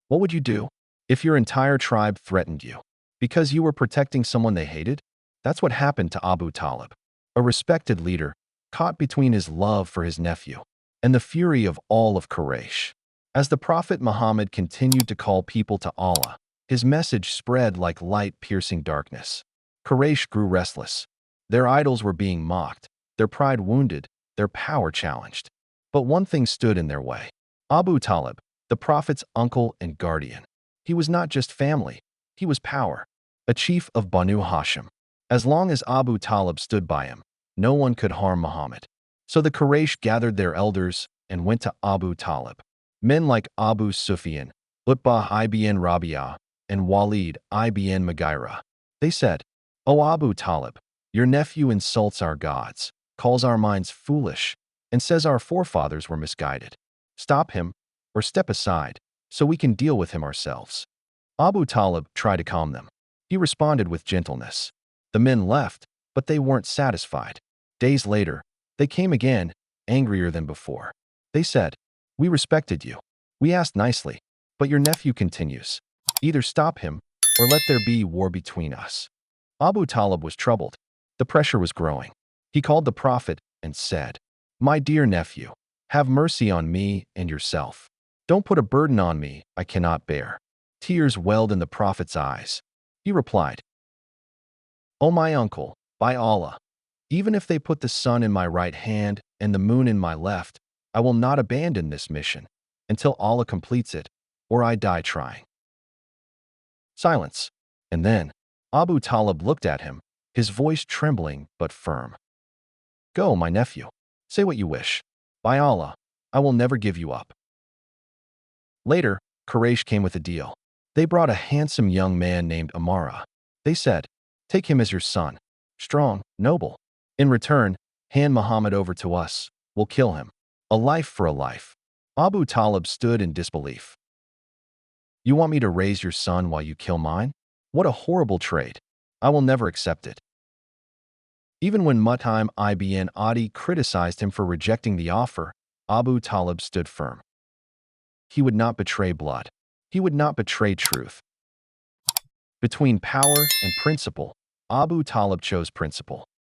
What would you do if your entire tribe threatened you because you were protecting someone they hated? That's what happened to Abu Talib, a respected leader caught between his love for his nephew and the fury of all of Quraysh. As the Prophet Muhammad continued to call people to Allah, his message spread like light piercing darkness. Quraysh grew restless. Their idols were being mocked, their pride wounded, their power challenged. But one thing stood in their way. Abu Talib, the Prophet's uncle and guardian. He was not just family, he was power, a chief of Banu Hashim. As long as Abu Talib stood by him, no one could harm Muhammad. So the Quraysh gathered their elders and went to Abu Talib. Men like Abu Sufyan, Utbah ibn Rabi'ah, and Walid ibn Mughira. They said, "O Abu Talib, your nephew insults our gods, calls our minds foolish, and says our forefathers were misguided. Stop him or step aside so we can deal with him ourselves." Abu Talib tried to calm them. He responded with gentleness. The men left, but they weren't satisfied. Days later, they came again, angrier than before. They said, "We respected you. We asked nicely, but your nephew continues. Either stop him or let there be war between us." Abu Talib was troubled. The pressure was growing. He called the Prophet and said, "My dear nephew, have mercy on me and yourself. Don't put a burden on me I cannot bear." Tears welled in the Prophet's eyes. He replied, "O my uncle, by Allah, even if they put the sun in my right hand and the moon in my left, I will not abandon this mission until Allah completes it, or I die trying." Silence. And then Abu Talib looked at him, his voice trembling but firm. "Go, my nephew. Say what you wish. By Allah, I will never give you up." Later, Quraysh came with a deal. They brought a handsome young man named Amara. They said, "Take him as your son, strong, noble. In return, hand Muhammad over to us. We'll kill him. A life for a life." Abu Talib stood in disbelief. "You want me to raise your son while you kill mine? What a horrible trade. I will never accept it." Even when Mut'im ibn Adi criticized him for rejecting the offer, Abu Talib stood firm. He would not betray blood. He would not betray truth. Between power and principle, Abu Talib chose principle.